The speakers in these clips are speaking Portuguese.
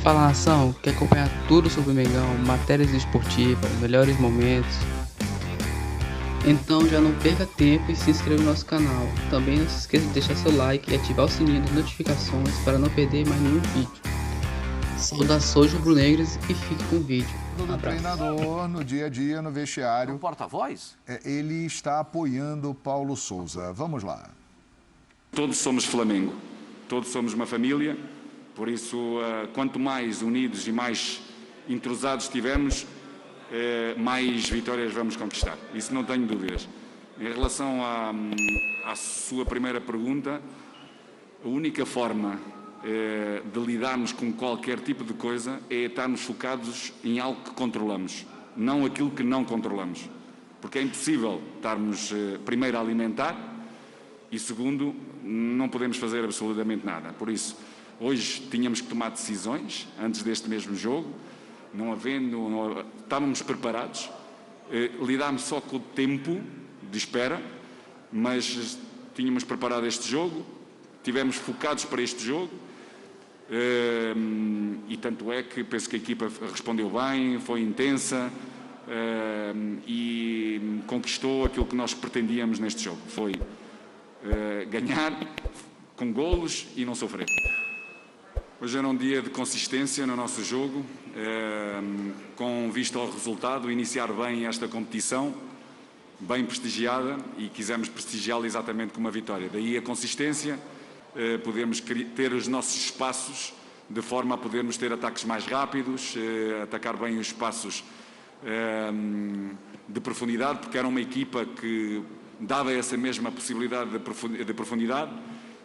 Fala nação, quer acompanhar tudo sobre o Mengão, matérias esportivas, melhores momentos? Então já não perca tempo e se inscreva no nosso canal. Também não se esqueça de deixar seu like e ativar o sininho das notificações para não perder mais nenhum vídeo. Saudações rubro-negras e fique com o vídeo. Do treinador no dia a dia, no vestiário. O porta-voz? Ele está apoiando Paulo Sousa. Vamos lá. Todos somos Flamengo, todos somos uma família, por isso, quanto mais unidos e mais entrosados estivermos, mais vitórias vamos conquistar. Isso não tenho dúvidas. Em relação à sua primeira pergunta, a única forma de lidarmos com qualquer tipo de coisa é estarmos focados em algo que controlamos, não aquilo que não controlamos. Porque é impossível estarmos, primeiro, a alimentar e, segundo, não podemos fazer absolutamente nada. Por isso, hoje tínhamos que tomar decisões antes deste mesmo jogo, estávamos preparados, lidámos só com o tempo de espera, mas tínhamos preparado este jogo, estivemos focados para este jogo, e tanto é que penso que a equipa respondeu bem, foi intensa e conquistou aquilo que nós pretendíamos neste jogo, foi ganhar com golos e não sofrer. Hoje era um dia de consistência no nosso jogo, com vista ao resultado, iniciar bem esta competição, bem prestigiada, e quisemos prestigiá-la exatamente com uma vitória. Daí a consistência, podemos ter os nossos espaços de forma a podermos ter ataques mais rápidos, atacar bem os espaços de profundidade, porque era uma equipa que dava essa mesma possibilidade de profundidade.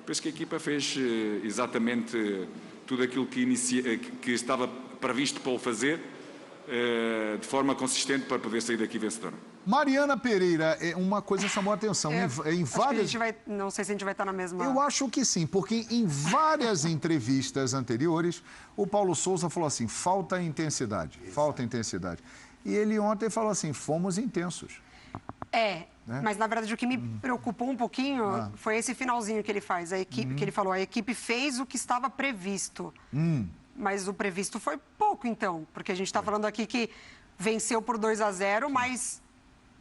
Penso que a equipa fez exatamente tudo aquilo que estava previsto para o fazer, de forma consistente para poder sair daqui vencedora. Mariana Pereira, uma coisa chamou a atenção. Em várias... Não sei se a gente vai estar na mesma... Eu acho que sim, porque em várias entrevistas anteriores, o Paulo Sousa falou assim, falta intensidade, falta intensidade. E ele ontem falou assim, fomos intensos. Mas na verdade o que me preocupou um pouquinho foi esse finalzinho que ele faz, a equipe, que ele falou, a equipe fez o que estava previsto. Mas o previsto foi pouco, então, porque a gente está falando aqui que venceu por 2-0, mas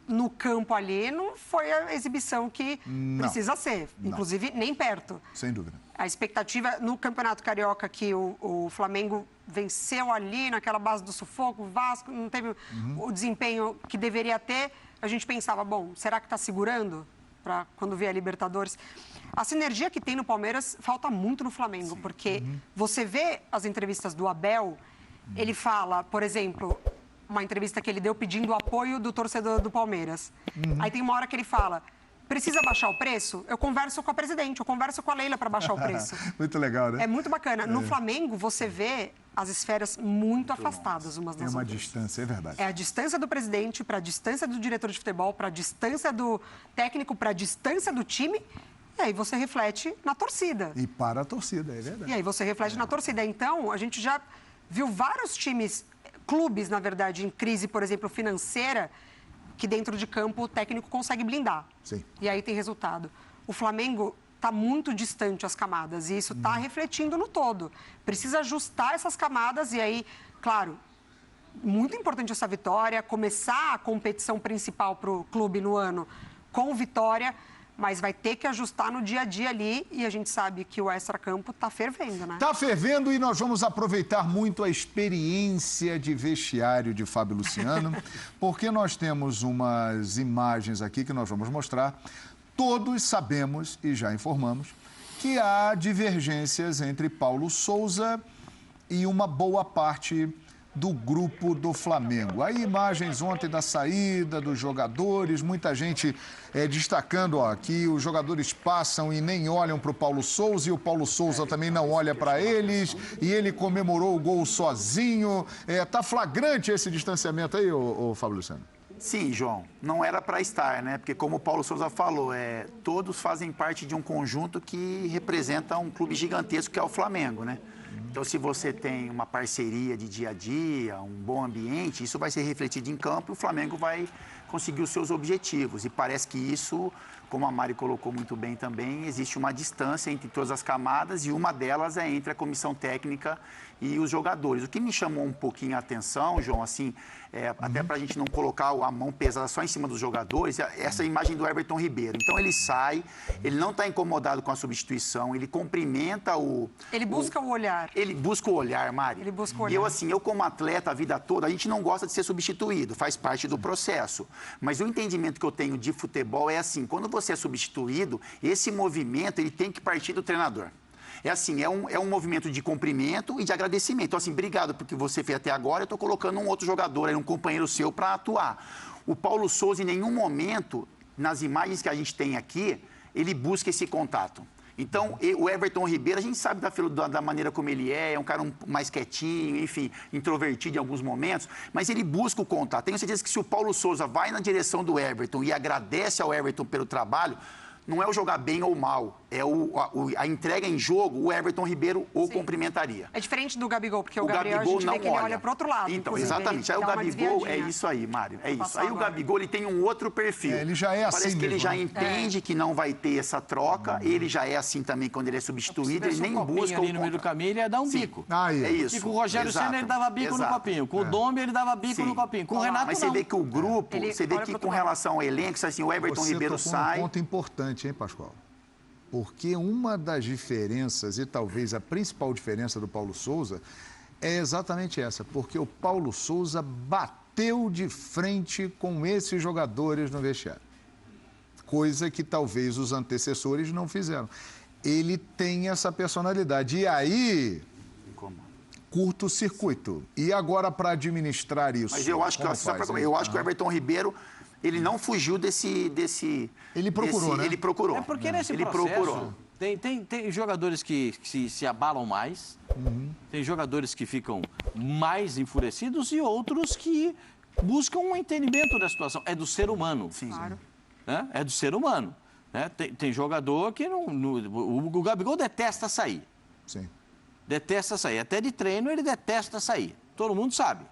no campo ali não foi a exibição que precisa ser, inclusive nem perto. Sem dúvida. A expectativa no Campeonato Carioca que o Flamengo venceu ali naquela base do sufoco, o Vasco não teve o desempenho que deveria ter. A gente pensava, bom, será que está segurando para quando vier a Libertadores? A sinergia que tem no Palmeiras falta muito no Flamengo, porque você vê as entrevistas do Abel, ele fala, por exemplo, uma entrevista que ele deu pedindo o apoio do torcedor do Palmeiras. Aí tem uma hora que ele fala, precisa baixar o preço? Eu converso com a presidente, eu converso com a Leila para baixar o preço. Muito legal, né? É muito bacana. No Flamengo, você vê as esferas muito afastadas umas das outras. É uma distância, é verdade. É a distância do presidente para a distância do diretor de futebol, para a distância do técnico, para a distância do time. E aí você reflete na torcida. E para a torcida, é verdade. E aí você reflete na torcida. Então, a gente já viu vários times, clubes, na verdade, em crise, por exemplo, financeira, que dentro de campo o técnico consegue blindar. Sim. E aí tem resultado. O Flamengo está muito distante as camadas e isso está refletindo no todo. Precisa ajustar essas camadas e aí, claro, muito importante essa vitória, começar a competição principal para o clube no ano com vitória, mas vai ter que ajustar no dia a dia ali e a gente sabe que o extracampo está fervendo, né? Está fervendo e nós vamos aproveitar muito a experiência de vestiário de Fábio Luciano, porque nós temos umas imagens aqui que nós vamos mostrar. Todos sabemos e já informamos que há divergências entre Paulo Sousa e uma boa parte do grupo do Flamengo. Aí imagens ontem da saída dos jogadores, muita gente destacando que os jogadores passam e nem olham para o Paulo Sousa e o Paulo Sousa também não olha para eles e ele comemorou o gol sozinho. Tá flagrante esse distanciamento aí, ô Fábio Luciano? Sim, João. Não era para estar, né? Porque como o Paulo Sousa falou, todos fazem parte de um conjunto que representa um clube gigantesco que é o Flamengo, né? Então, se você tem uma parceria de dia a dia, um bom ambiente, isso vai ser refletido em campo e o Flamengo vai conseguir os seus objetivos. E parece que isso como a Mari colocou muito bem também, existe uma distância entre todas as camadas e uma delas é entre a comissão técnica e os jogadores. O que me chamou um pouquinho a atenção, João, assim, até para a gente não colocar a mão pesada só em cima dos jogadores, essa imagem do Everton Ribeiro. Então ele sai, ele não está incomodado com a substituição, ele cumprimenta o... Ele busca o olhar. Ele busca o olhar, Mari. Ele busca o olhar. E eu, assim, eu como atleta a vida toda, a gente não gosta de ser substituído, faz parte do processo. Mas o entendimento que eu tenho de futebol é assim, quando você é substituído, esse movimento ele tem que partir do treinador. É assim, é um movimento de cumprimento e de agradecimento. Então, assim, obrigado porque você fez até agora, eu estou colocando um outro jogador, um companheiro seu para atuar. O Paulo Souza, em nenhum momento, nas imagens que a gente tem aqui, ele busca esse contato. Então, o Everton Ribeiro, a gente sabe da maneira como ele é um cara mais quietinho, enfim, introvertido em alguns momentos, mas ele busca o contato. Tenho certeza que se o Paulo Souza vai na direção do Everton e agradece ao Everton pelo trabalho, não é o jogar bem ou mal, é a entrega em jogo, o Everton Ribeiro o cumprimentaria. É diferente do Gabigol, porque o Gabriel a gente vê que ele olha para o outro lado. Então, exatamente. Aí o Gabigol, é isso aí, Mário, é isso. Aí o Gabigol, ele tem um outro perfil. Ele já é assim Parece que ele já mesmo, entende que não vai ter essa troca, ele já é assim também quando ele é substituído, ele nem busca ali no meio do caminho, ele ia dar um bico. Aí. É isso. E com o Rogério Senna ele dava bico no copinho, com o Dombe ele dava bico no copinho, com o Renato Mas não. você vê que o grupo, você vê que com relação ao elenco, assim, o Everton Ribeiro sai... Um ponto importante, hein, Pascoal? Porque uma das diferenças, e talvez a principal diferença do Paulo Souza, é exatamente essa. Porque o Paulo Souza bateu de frente com esses jogadores no vestiário. Coisa que talvez os antecessores não fizeram. Ele tem essa personalidade. E aí, curto-circuito. E agora, para administrar isso? Mas eu acho que, eu acho que o Everton Ribeiro... Ele não fugiu desse... Ele procurou, né? Ele procurou. É porque nesse ele processo procurou. Tem jogadores que se abalam mais, tem jogadores que ficam mais enfurecidos e outros que buscam um entendimento da situação. É do ser humano. Sim. Claro. Né? É do ser humano. Né? Tem jogador que o Gabigol detesta sair. Sim. Detesta sair. Até de treino ele detesta sair. Todo mundo sabe.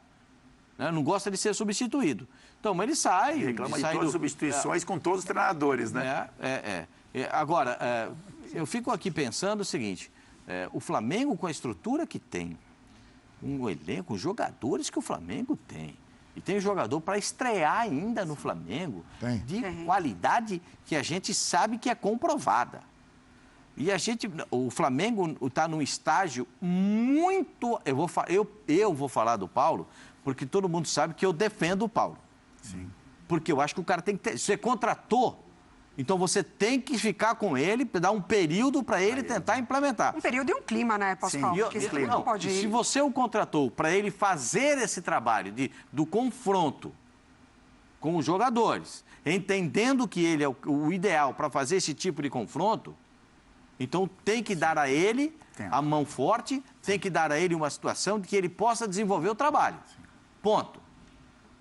Né? Não gosta de ser substituído. Então, mas ele sai... Ele reclama de todas as substituições com todos os treinadores, né? Agora, eu fico aqui pensando o seguinte, o Flamengo com a estrutura que tem, um elenco, os jogadores que o Flamengo tem, e tem jogador para estrear ainda no Flamengo, de qualidade que a gente sabe que é comprovada. E o Flamengo está num estágio muito... Eu vou falar do Paulo, porque todo mundo sabe que eu defendo o Paulo. Sim. Porque eu acho que o cara tem que ter... Você contratou, então você tem que ficar com ele, dar um período para ele tentar implementar. Um período e um clima, né, Pascoal? Sim, porque clima. não pode ir. Se você o contratou para ele fazer esse trabalho do confronto com os jogadores, entendendo que ele é o ideal para fazer esse tipo de confronto, então tem que dar a ele a mão forte, tem que dar a ele uma situação de que ele possa desenvolver o trabalho. Ponto.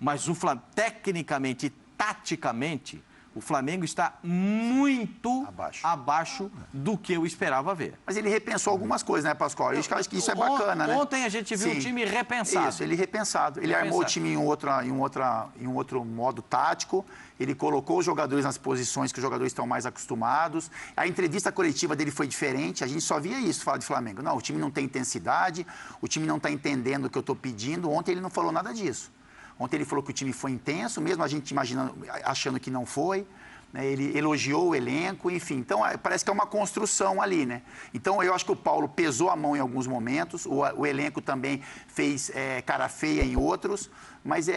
Mas tecnicamente e taticamente, o Flamengo está muito abaixo do que eu esperava ver. Mas ele repensou algumas coisas, né, Pascoal? Eu acho que isso é bacana, né? Ontem a gente viu o time repensado. Isso, ele repensado. Ele armou o time em um outro modo tático, ele colocou os jogadores nas posições que os jogadores estão mais acostumados. A entrevista coletiva dele foi diferente, a gente só via isso, falar de Flamengo. Não, o time não tem intensidade, o time não está entendendo o que eu estou pedindo. Ontem ele não falou nada disso. Ontem ele falou que o time foi intenso, mesmo a gente achando que não foi. Né? Ele elogiou o elenco, enfim. Então, parece que é uma construção ali, né? Então, eu acho que o Paulo pesou a mão em alguns momentos, o elenco também fez cara feia em outros, mas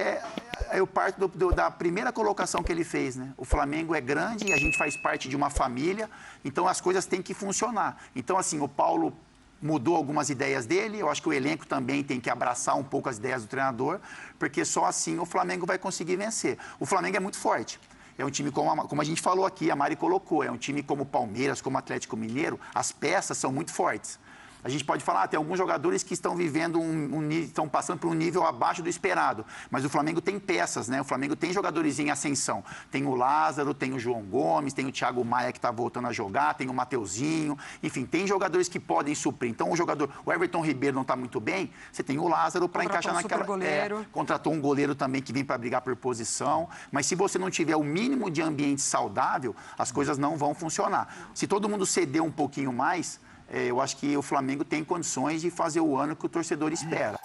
eu parto da primeira colocação que ele fez, né? O Flamengo é grande e a gente faz parte de uma família, então as coisas têm que funcionar. Então, assim, o Paulo mudou algumas ideias dele, eu acho que o elenco também tem que abraçar um pouco as ideias do treinador, porque só assim o Flamengo vai conseguir vencer. O Flamengo é muito forte. É um time, como a gente falou aqui, a Mari colocou, é um time como o Palmeiras, como o Atlético Mineiro, as peças são muito fortes. A gente pode falar, tem alguns jogadores que estão vivendo estão passando por um nível abaixo do esperado. Mas o Flamengo tem peças, né? O Flamengo tem jogadores em ascensão. Tem o Lázaro, tem o João Gomes, tem o Thiago Maia que está voltando a jogar, tem o Mateuzinho. Enfim, tem jogadores que podem suprir. Então, o Everton Ribeiro não está muito bem, você tem o Lázaro para encaixar naquela... Contratou um goleiro também que vem para brigar por posição. Mas se você não tiver o mínimo de ambiente saudável, as coisas não vão funcionar. Se todo mundo ceder um pouquinho mais, eu acho que o Flamengo tem condições de fazer o ano que o torcedor espera.